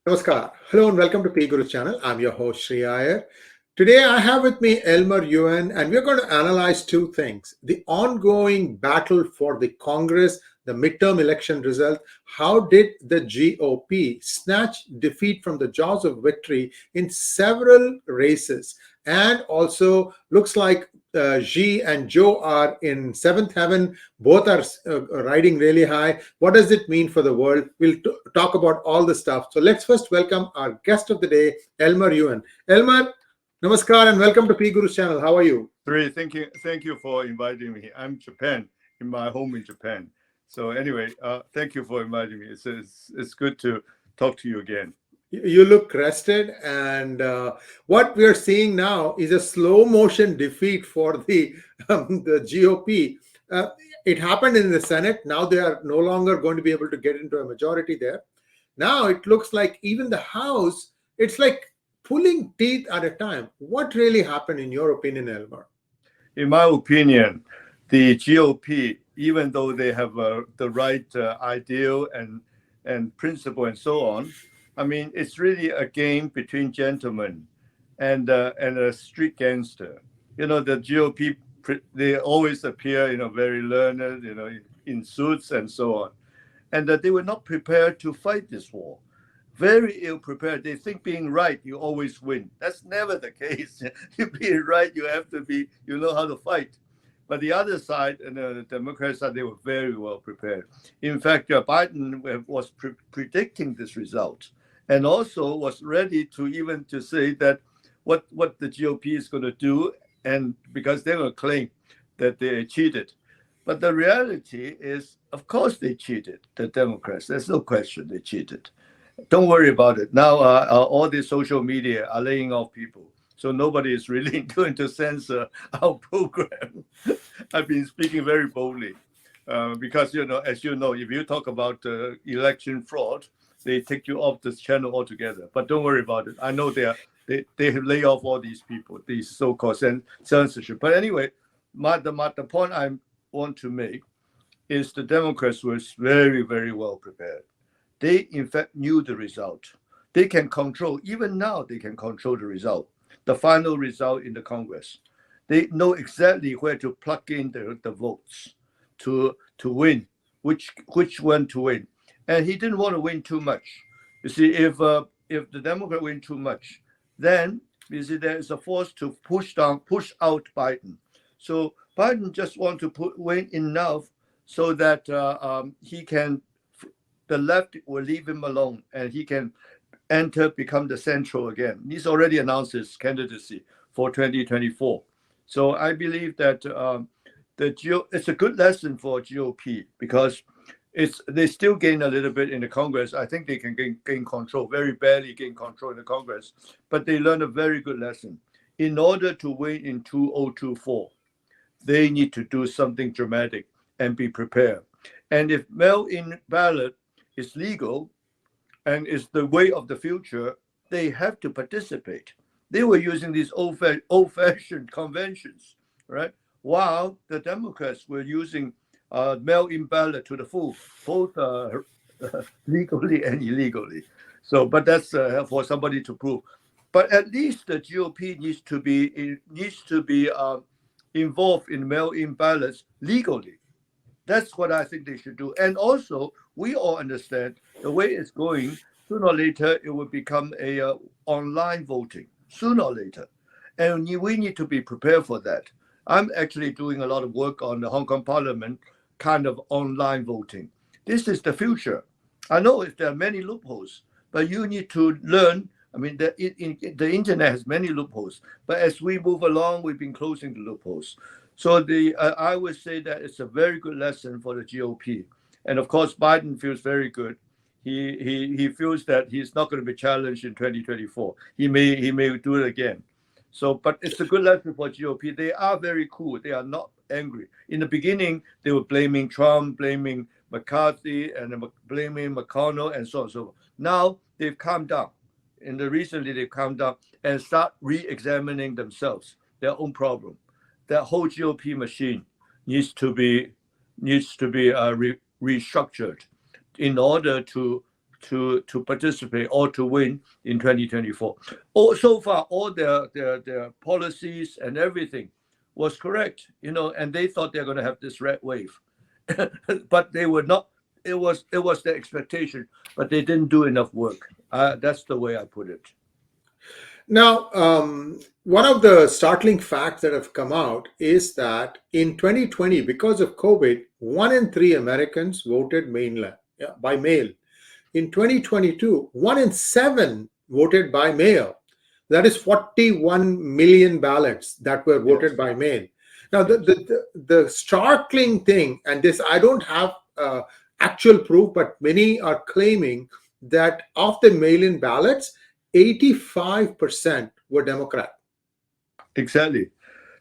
Namaskar. Hello and welcome to PGurus channel. I'm your host Sri Iyer. Today I have with me Elmer Yuen and we're going to analyze two things. The ongoing battle for the Congress, the midterm election result. How did the GOP snatch defeat from the jaws of victory in several races? And also looks like Xi and Joe are in seventh heaven. Both are riding really high. What does it mean for the world? We'll talk about all the stuff. So let's first welcome our guest of the day, Elmer Yuen. Elmer, namaskar and welcome to PGurus channel. How are you? Three, thank you for inviting me. I'm Japan, in my home in Japan. So anyway, thank you for inviting me. It's good to talk to you again. You look rested, and what we are seeing now is a slow motion defeat for the GOP. It happened in the Senate. Now they are no longer going to be able to get into a majority there. Now it looks like even the House, it's like pulling teeth at a time. What really happened in your opinion, Elmer? In my opinion, the GOP, even though they have the right ideal and principle and so on, I mean, it's really a game between gentlemen and a street gangster. You know, the GOP, they always appear, very learned, in suits and so on. And that they were not prepared to fight this war. Very ill prepared. They think being right, you always win. That's never the case. You being right, you have to be, you know how to fight. But the other side, the Democrat side, they were very well prepared. In fact, Biden was predicting this result, and also was ready to even to say that what the GOP is going to do, and because they're going to claim that they cheated. But the reality is, of course, they cheated, the Democrats. There's no question they cheated. Don't worry about it. Now, all the social media are laying off people. So nobody is really going to censor our program. I've been speaking very boldly because, as you know, if you talk about election fraud, they take you off this channel altogether. But don't worry about it. I know they have laid off all these people, these so-called censorship. But anyway, the point I want to make is the Democrats were very, very well prepared. They, in fact, knew the result. They can control, even now, they can control the result, the final result in the Congress. They know exactly where to plug in the votes to win, which one to win. And he didn't want to win too much. You see, if the Democrat win too much, then you see there is a force to push out Biden. So Biden just want to win enough so that the left will leave him alone and he can become the central again. He's already announced his candidacy for 2024. So I believe that it's a good lesson for GOP because they still gain a little bit in the Congress. I think they can gain control, very barely gain control in the Congress, but they learned a very good lesson. In order to win in 2024, they need to do something dramatic and be prepared. And if mail-in ballot is legal and is the way of the future, they have to participate. They were using these old-fashioned conventions, right? While the Democrats were using mail-in ballot to the full, both legally and illegally. So, but that's for somebody to prove. But at least the GOP needs to be involved in mail-in ballots legally. That's what I think they should do. And also, we all understand the way it's going. Sooner or later, it will become a online voting. Sooner or later, and we need to be prepared for that. I'm actually doing a lot of work on the Hong Kong Parliament kind of online voting. This is the future. I know there are many loopholes, but you need to learn. I mean, the internet has many loopholes, but as we move along, we've been closing the loopholes. So I would say that it's a very good lesson for the GOP. And of course, Biden feels very good. He feels that he's not going to be challenged in 2024. He may do it again. So, but it's a good lesson for GOP. They are very cool. They are not angry. In the beginning, they were blaming Trump, blaming McCarthy, and blaming McConnell, and so on and so forth. Now they've calmed down. Recently they've calmed down and start re-examining themselves, their own problem. That whole GOP machine needs to be restructured in order to to participate or to win in 2024. So far, all their policies and everything was correct, and they thought they're going to have this red wave, but they were not. It was their expectation, but they didn't do enough work. That's the way I put it. Now, one of the startling facts that have come out is that in 2020, because of COVID, 1 in 3 Americans voted by mail. In 2022, 1 in 7 voted by mail. That is 41 million ballots that were voted by mail. Now, the startling thing, and this I don't have actual proof, but many are claiming that of the mail-in ballots, 85% were Democrat. Exactly.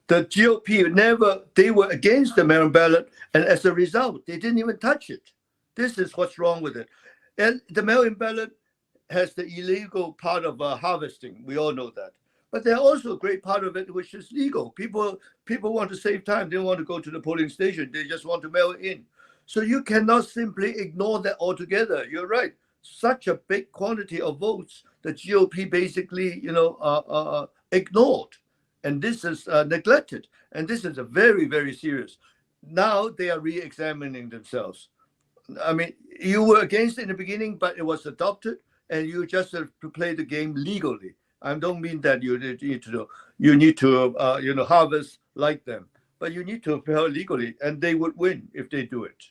The GOP they were against the mail-in ballot, and as a result, they didn't even touch it. This is what's wrong with it. And the mail-in ballot has the illegal part of harvesting. We all know that. But there's also a great part of it which is legal. People want to save time. They don't want to go to the polling station. They just want to mail it in. So you cannot simply ignore that altogether. You're right. Such a big quantity of votes, the GOP basically, ignored. And this is neglected. And this is a very, very serious. Now they are re-examining themselves. I mean, you were against it in the beginning, but it was adopted, and you just have to play the game legally. I don't mean that you need to harvest like them, but you need to play legally, and they would win if they do it.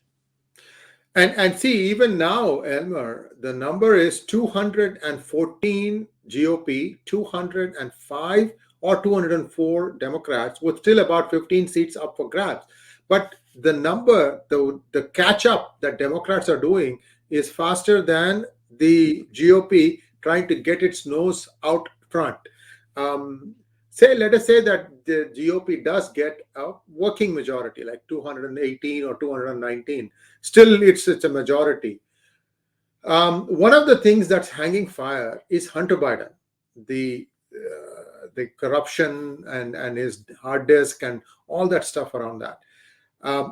And see, even now, Elmer, the number is 214 GOP, 205 or 204 Democrats, with still about 15 seats up for grabs. But the number, the catch up that Democrats are doing is faster than the GOP trying to get its nose out front. Let us say that the GOP does get a working majority, like 218 or 219. Still, it's a majority. One of the things that's hanging fire is Hunter Biden, the corruption and his hard disk and all that stuff around that.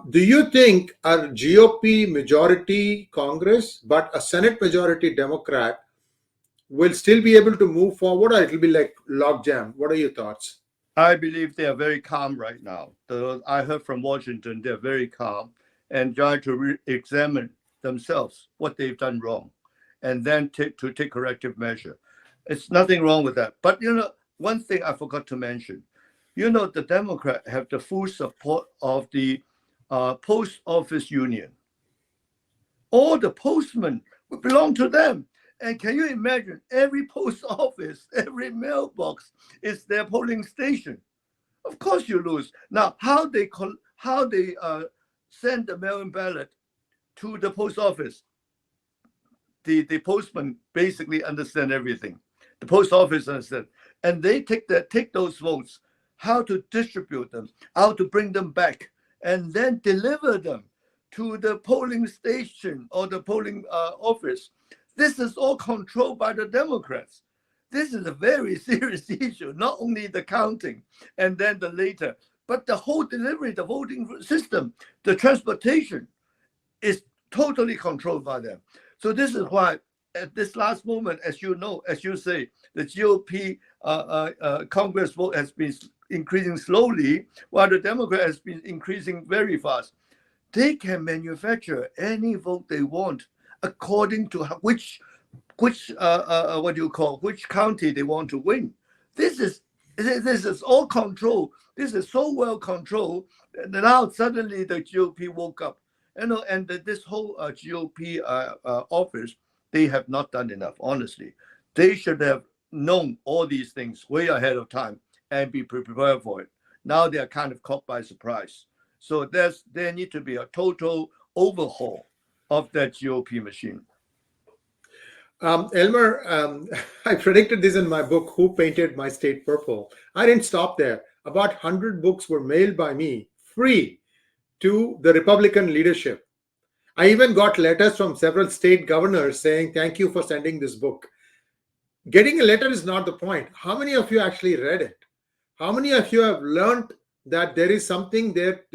Do you think a GOP majority Congress, but a Senate majority Democrat will still be able to move forward, or it will be like logjam? What are your thoughts? I believe they are very calm right now. I heard from Washington, they're very calm and trying to re-examine themselves, what they've done wrong, and then take corrective measure. It's nothing wrong with that. But, one thing I forgot to mention, the Democrats have the full support of the post office union. All the postmen belong to them. And can you imagine, every post office, every mailbox is their polling station? Of course you lose. Now, how they send the mail-in ballot to the post office, the postman basically understand everything. The post office understand. And they take those votes, how to distribute them, how to bring them back, and then deliver them to the polling station or the polling office. This is all controlled by the Democrats. This is a very serious issue, not only the counting and then the later, but the whole delivery, the voting system, the transportation is totally controlled by them. So this is why at this last moment, as you say, the GOP Congress vote has been increasing slowly, while the Democrat has been increasing very fast. They can manufacture any vote they want according to which county they want to win. This is all controlled. This is so well controlled. And now suddenly the GOP woke up. And this whole GOP office, they have not done enough. Honestly, they should have known all these things way ahead of time and be prepared for it. Now they are kind of caught by surprise. So there need to be a total overhaul of that GOP machine. Elmer, I predicted this in my book, Who Painted My State Purple? I didn't stop there. About 100 books were mailed by me, free, to the Republican leadership. I even got letters from several state governors saying, thank you for sending this book. Getting a letter is not the point. How many of you actually read it? How many of you have learned that there is something there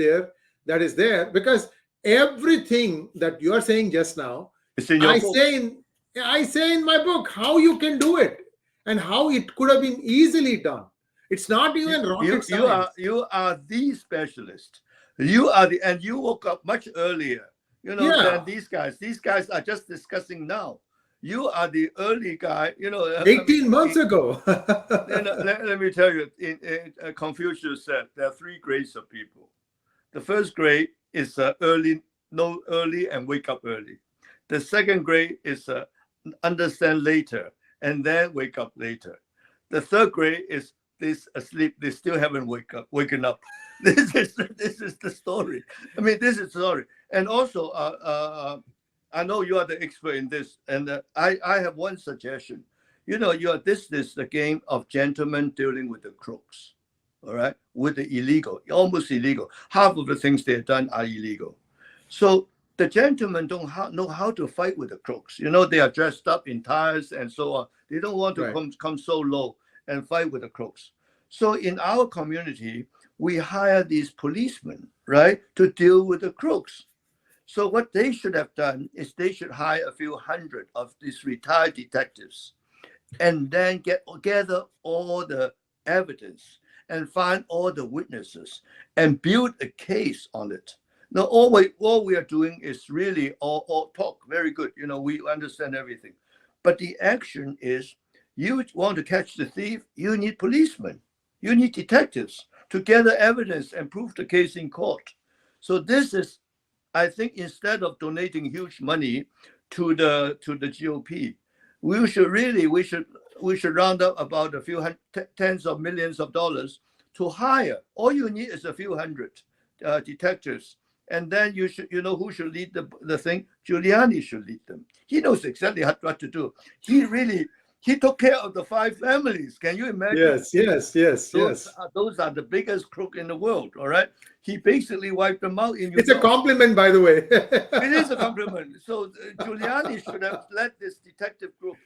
that is there? Because everything that you are saying just now, I say I say in my book how you can do it and how it could have been easily done. It's not even rocket science. You are the specialist. You are the, and you woke up much earlier, Yeah, than these guys. These guys are just discussing now. You are the early guy. 18 months ago. Let me tell you. Confucius said there are three grades of people. The first grade is early, know early, and wake up early. The second grade is understand later and then wake up later. The third grade is this asleep, they still haven't waken up. This is the story. I mean, this is the story. And also, I know you are the expert in this, and I have one suggestion. This is the game of gentlemen dealing with the crooks, all right, with the illegal, almost illegal. Half of the things they've done are illegal. So the gentlemen don't know how to fight with the crooks. They are dressed up in ties and so on. They don't want to come so low and fight with the crooks. So in our community, we hire these policemen, right, to deal with the crooks. So what they should have done is they should hire a few hundred of these retired detectives and then gather all the evidence and find all the witnesses and build a case on it. Now, all we are doing is really all talk. Very good. We understand everything. But the action is, you want to catch the thief, you need policemen. You need detectives to gather evidence and prove the case in court. So this is, I think, instead of donating huge money to the GOP, we should round up about a few tens of millions of dollars to hire. All you need is a few hundred detectives. And then who should lead the thing? Giuliani should lead them. He knows exactly what to do. He took care of the 5 families. Can you imagine? Yes. Those are the biggest crook in the world, all right? He basically wiped them out in New It's York. a compliment, by the way. It is a compliment. So Giuliani should have led this detective group.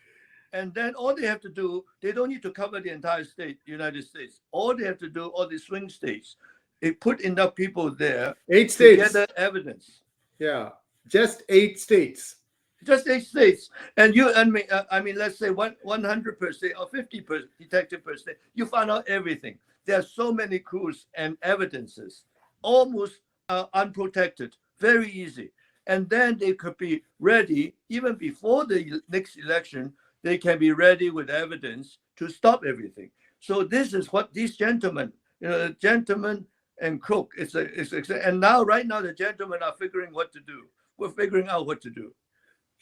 And then all they have to do, they don't need to cover the entire United States. All they have to do, all the swing states, they put enough people there 8 states. To gather evidence. Yeah, just 8 states. Just 8 states. And let's say 100% or 50% detective per state, you find out everything. There are so many clues and evidences, almost unprotected, very easy. And then they could be ready, even before the next election, they can be ready with evidence to stop everything. So this is what these gentlemen, gentlemen and crook, and right now the gentlemen are figuring what to do. We're figuring out what to do.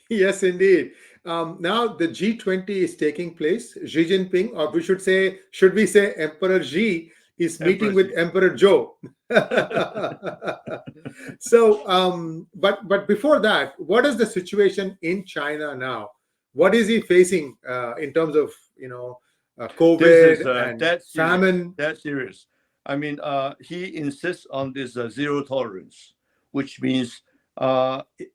Yes, indeed. Now the G20 is taking place. Xi Jinping, or should we say Emperor Xi, is meeting with Emperor Joe. So, but before that, what is the situation in China now? What is he facing in terms of COVID and famine? That's serious. I mean, he insists on this zero tolerance, which means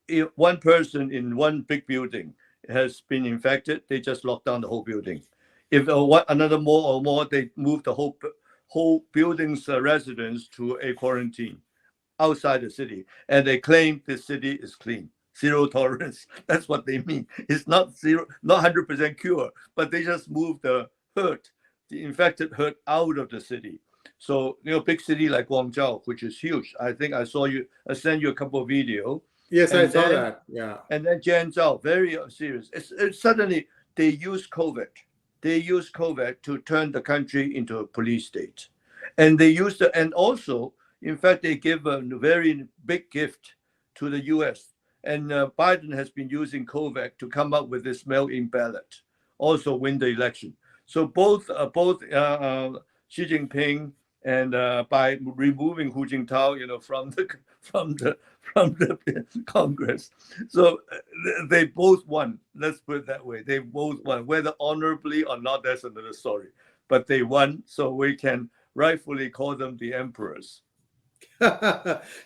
if one person in one big building has been infected, they just lock down the whole building. If another more, they move the whole building's residents to a quarantine outside the city, and they claim the city is clean. Zero tolerance. That's what they mean. It's not 100% cure, but they just move the infected herd out of the city. So, big city like Guangzhou, which is huge. I think I sent you a couple of videos. Yes, I saw that. Yeah. And then Zhengzhou, very serious. Suddenly they use COVID. They use COVID to turn the country into a police state. And and also, in fact, they give a very big gift to the US. And Biden has been using COVID to come up with this mail-in ballot, also win the election. So both Xi Jinping and by removing Hu Jintao, from the Congress, so they both won. Let's put it that way. They both won, whether honorably or not, that's another story. But they won, so we can rightfully call them the emperors.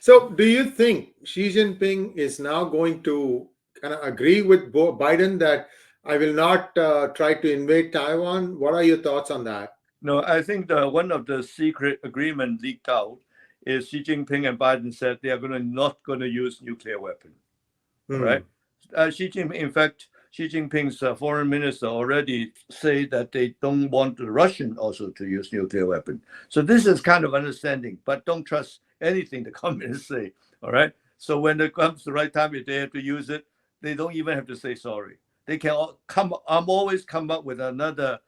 So, do you think Xi Jinping is now going to kind of agree with Biden that I will not try to invade Taiwan? What are your thoughts on that? No, I think one of the secret agreement leaked out is Xi Jinping and Biden said they are not going to use nuclear weapon, right? Xi Jinping, in fact, Xi Jinping's foreign minister already say that they don't want the Russian also to use nuclear weapon. So this is kind of understanding, but don't trust anything the communists say. All right. So when it comes the right time, if they have to use it, they don't even have to say sorry. They can always come up with another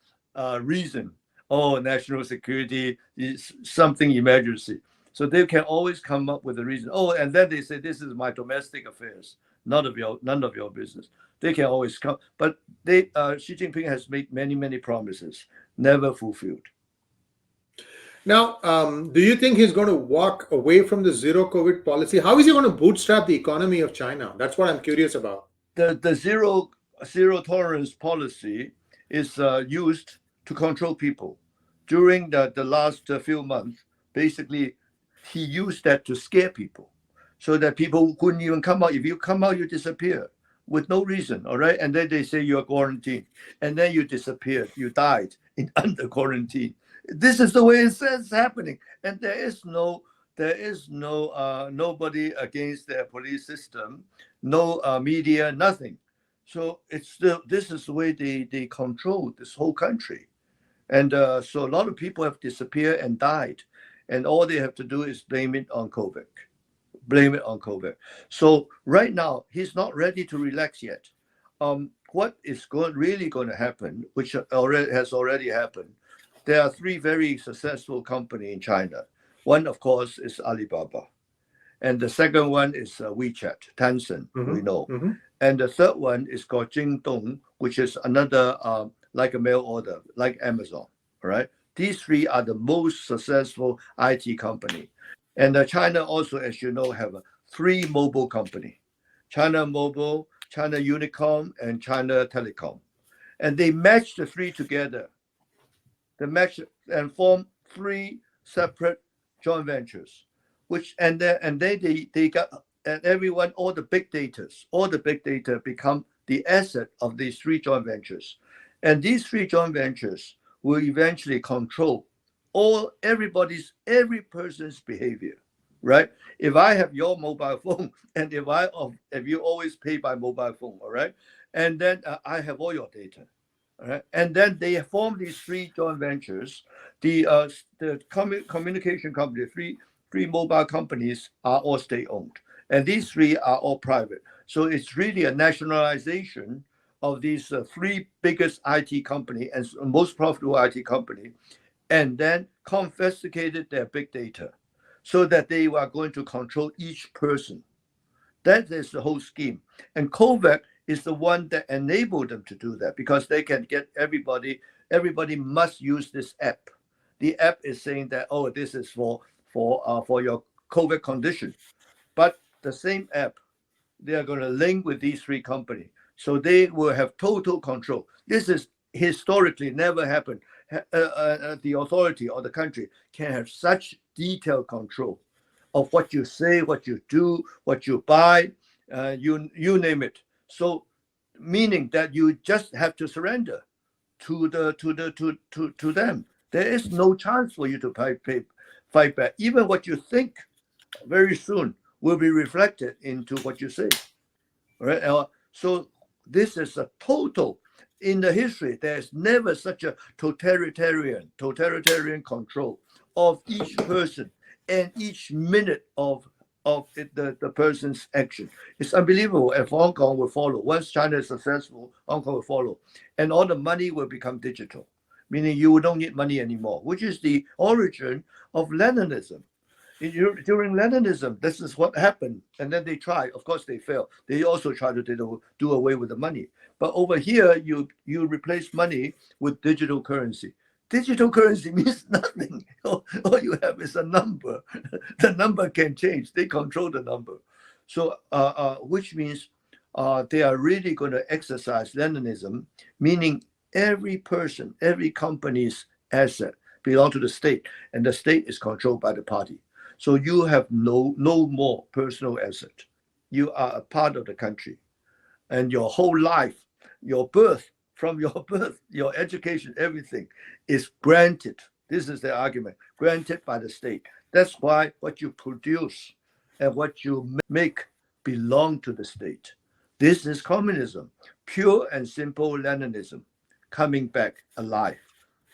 reason. Oh, national security is something emergency. So they can always come up with a reason. Oh, and then they say this is my domestic affairs, none of your business. They can always come, but Xi Jinping has made many promises, never fulfilled. Now, do you think he's going to walk away from the zero COVID policy? How is he going to bootstrap the economy of China? That's what I'm curious about. The zero tolerance policy is used to control people. During the last few months, basically, he used that to scare people, so that people couldn't even come out. If you come out, you disappear with no reason, all right? And then they say you're quarantined, and then you disappeared, you died under quarantine. This is the way it's happening, and there is no nobody against their police system, no media, nothing. So this is the way they control this whole country, and so a lot of people have disappeared and died, and all they have to do is blame it on COVID. So right now he's not ready to relax yet. What is really going to happen, which has already happened? There are three very successful companies in China. One, of course, is Alibaba, and the second one is WeChat, Tencent, we know, and the third one is called Jingdong, which is another like a mail order, like Amazon. All right, these three are the most successful IT company. And China also, as you know, have three mobile companies: China Mobile, China Unicom, and China Telecom. And they match the three together. They match and form three separate joint ventures, and they got, and everyone, all the big data become the asset of these three joint ventures. And these three joint ventures will eventually control every person's behavior, right? If I have your mobile phone, and if you always pay by mobile phone, all right, and then I have all your data, all right, and then they form these three joint ventures. The communication company, three mobile companies are all state-owned, and these three are all private. So it's really a nationalization of these three biggest IT company and most profitable IT company, and then confiscated their big data so that they are going to control each person. That is the whole scheme. And COVID is the one that enabled them to do that, because they can get everybody must use this app. The app is saying that, oh, this is for your COVID condition. But the same app, they are going to link with these three companies. So they will have total control. This is historically never happened. The authority or the country can have such detailed control of what you say, what you do, what you buy, you name it. So, meaning that you just have to surrender to them. There is no chance for you to fight back. Even what you think very soon will be reflected into what you say. All right. So this is a total. In the history, there's never such a totalitarian control of each person and each minute of the person's action. It's unbelievable. If Hong Kong will follow, once China is successful, Hong Kong will follow, and all the money will become digital, meaning you don't need money anymore, which is the origin of Leninism. During Leninism, this is what happened, and then they tried. Of course, they failed. They also tried to do away with the money. But over here, you replace money with digital currency. Digital currency means nothing. All you have is a number. The number can change. They control the number. So, which means they are really going to exercise Leninism, meaning every person, every company's asset belong to the state, and the state is controlled by the party. So you have no more personal asset. You are a part of the country, and your whole life, your birth, from your birth, your education, everything is granted. This is the argument, granted by the state. That's why what you produce and what you make belong to the state. This is communism, pure and simple Leninism coming back alive.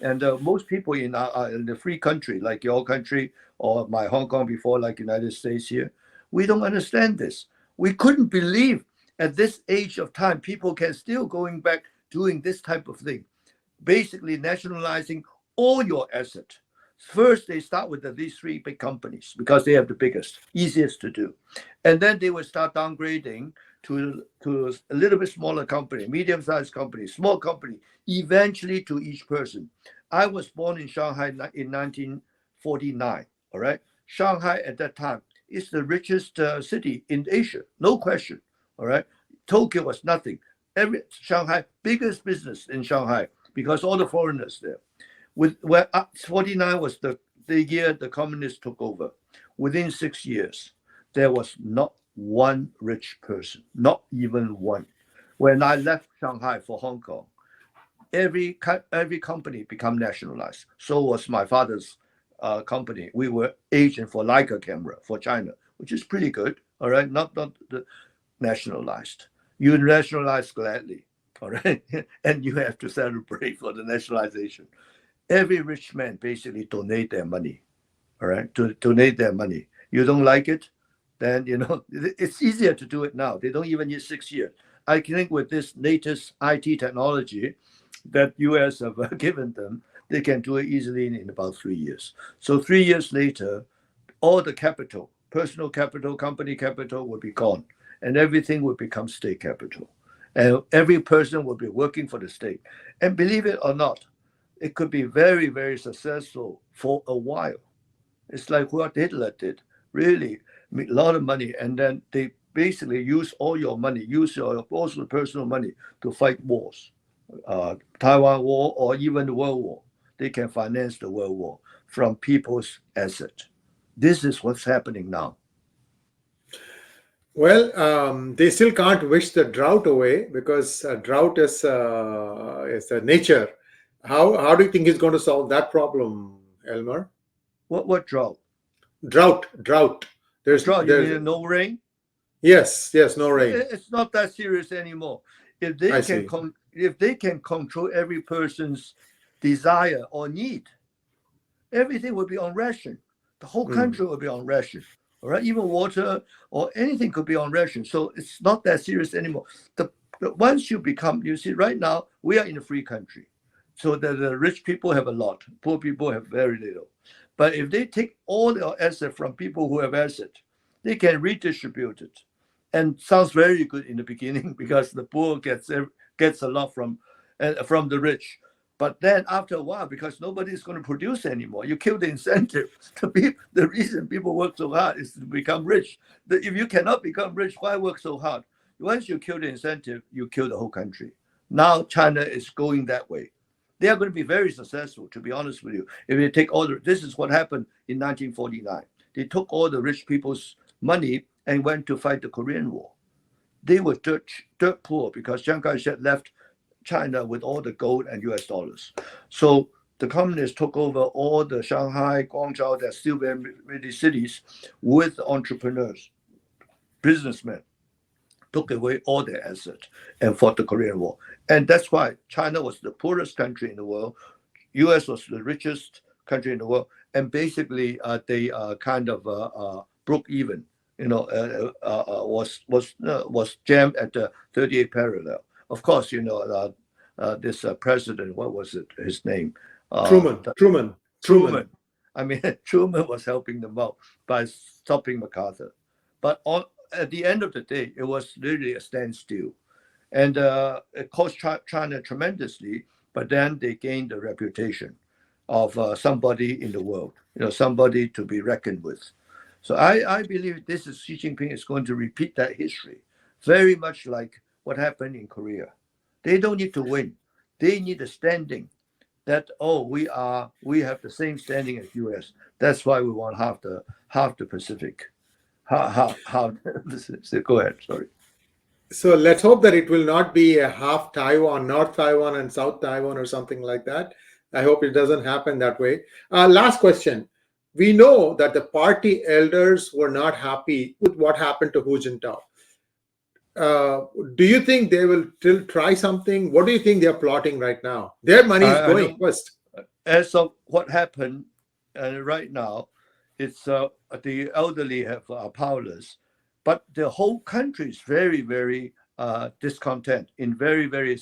And most people in the free country, like your country or my Hong Kong before, like United States here, we don't understand this. We couldn't believe at this age of time, people can still going back doing this type of thing, basically nationalizing all your assets. First, they start with these three big companies because they have the biggest, easiest to do. And then they will start downgrading to a little bit smaller company, medium-sized company, small company, eventually to each person. I was born in Shanghai in 1949, all right? Shanghai at that time is the richest city in Asia, no question, all right? Tokyo was nothing. Shanghai, biggest business in Shanghai because all the foreigners there. 49 was the year the communists took over. Within 6 years, there was not one rich person, not even one. When I left Shanghai for Hong Kong, every company become nationalized. So was my father's company. We were agent for Leica camera for China, which is pretty good. All right, not the nationalized. You nationalize gladly, all right, and you have to celebrate for the nationalization. Every rich man basically donate their money, all right, to donate their money. You don't like it, then it's easier to do it now. They don't even need 6 years. I think with this latest IT technology that US have given them, they can do it easily in about 3 years. So 3 years later, all the capital, personal capital, company capital will be gone, and everything will become state capital. And every person will be working for the state. And believe it or not, it could be very, very successful for a while. It's like what Hitler did, really, a lot of money. And then they basically use all your money, use your also personal money to fight wars, Taiwan War or even the World War. They can finance the World War from people's asset. This is what's happening now. Well, they still can't wish the drought away because drought is a nature. How do you think he's going to solve that problem, Elmer? What drought? Drought. There's drought. You mean no rain? Yes, no rain. It's not that serious anymore. If they can control every person's desire or need, everything will be on ration. The whole country will be on ration. All right, even water or anything could be on ration. So it's not that serious anymore. Once you see, right now we are in a free country. So the rich people have a lot, poor people have very little. But if they take all their asset from people who have asset, they can redistribute it. And sounds very good in the beginning because the poor gets a lot from the rich. But then after a while, because nobody is going to produce anymore, you kill the incentive. The reason people work so hard is to become rich. If you cannot become rich, why work so hard? Once you kill the incentive, you kill the whole country. Now China is going that way. They are going to be very successful, to be honest with you. If they take this is what happened in 1949. They took all the rich people's money and went to fight the Korean War. They were dirt poor because Chiang Kai-shek left China with all the gold and US dollars. So the communists took over all the Shanghai, Guangzhou, they're still very many cities with entrepreneurs, businessmen, took away all their assets and fought the Korean War. And that's why China was the poorest country in the world. US was the richest country in the world. And basically they kind of broke even, was jammed at the 38th parallel. Of course, this president, what was it, his name? Truman. I mean, Truman was helping them out by stopping MacArthur. But at the end of the day, it was literally a standstill. And it cost China tremendously, but then they gained the reputation of somebody in the world, somebody to be reckoned with. So I believe this is Xi Jinping is going to repeat that history, very much like what happened in Korea. They don't need to win. They need a standing that, we have the same standing as US. That's why we want half the Pacific. How go ahead, sorry. So let's hope that it will not be a half Taiwan, North Taiwan and South Taiwan or something like that. I hope it doesn't happen that way. Last question. We know that the party elders were not happy with what happened to Hu Jintao. do you think they will still try something? What do you think they're plotting right now? Their money is I going don't. first. As of what happened right now, it's the elderly have powerless, but the whole country is very, very discontent, in very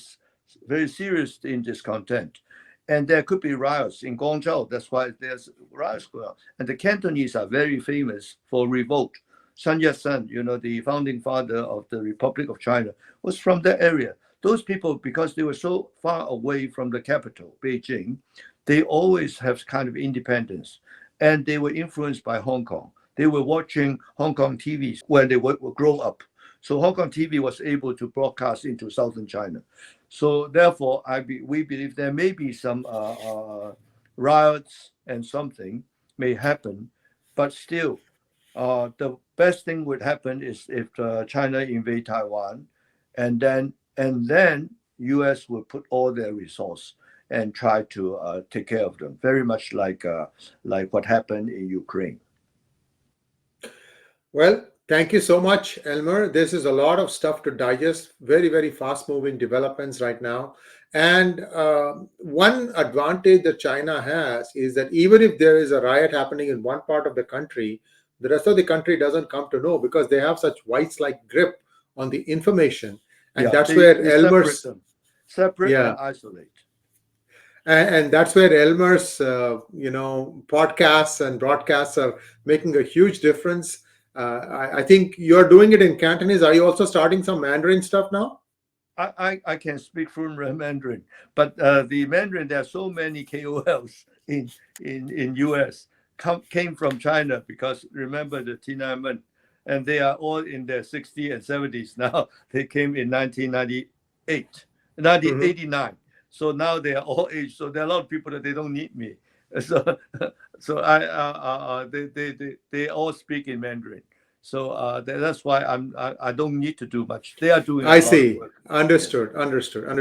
serious in discontent. And there could be riots in Guangzhou. That's why there's riots going on. And the Cantonese are very famous for revolt. Sun Yat-sen, the founding father of the Republic of China, was from that area. Those people, because they were so far away from the capital, Beijing, they always have kind of independence. And they were influenced by Hong Kong. They were watching Hong Kong TV when they were grow up. So Hong Kong TV was able to broadcast into southern China. So therefore, we believe there may be some riots and something may happen, but still, the best thing would happen is if China invade Taiwan, and then U.S. will put all their resource and try to take care of them, very much like what happened in Ukraine. Well, thank you so much, Elmer. This is a lot of stuff to digest. Very, very fast-moving developments right now. And one advantage that China has is that even if there is a riot happening in one part of the country, the rest of the country doesn't come to know because they have such vice-like grip on the information. And that's where Elmer's separate and isolate. And that's where Elmer's podcasts and broadcasts are making a huge difference. I think you're doing it in Cantonese. Are you also starting some Mandarin stuff now? I can speak fluent Mandarin, but the Mandarin, there are so many KOLs in US came from China, because remember the Tiananmen, and they are all in their 60s and 70s now. They came in 1989. So now they are all aged. So there are a lot of people that they don't need me. So they all speak in Mandarin. So that's why I don't need to do much. They are doing. I see. Understood.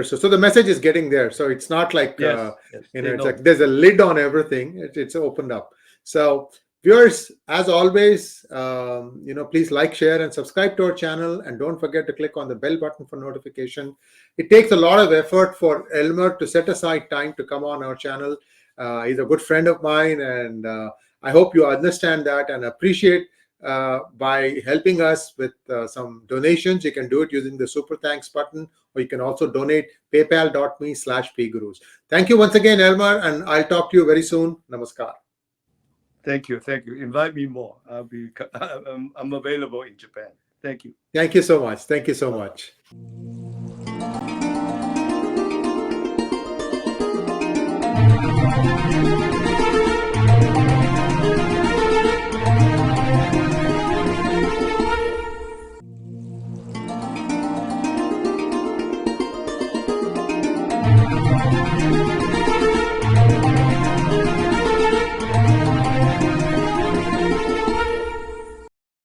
So the message is getting there. So it's not like it's like there's a lid on everything. It's opened up. So viewers, as always, please like, share, and subscribe to our channel, and don't forget to click on the bell button for notification. It takes a lot of effort for Elmer to set aside time to come on our channel. He's a good friend of mine, and I hope you understand that and appreciate by helping us with some donations. You can do it using the super thanks button, or you can also donate paypal.me/PGurus. Thank you once again, Elmer, and I'll talk to you very soon. Namaskar. Thank you. Invite me more. I'm available in Japan. Thank you. Thank you so much.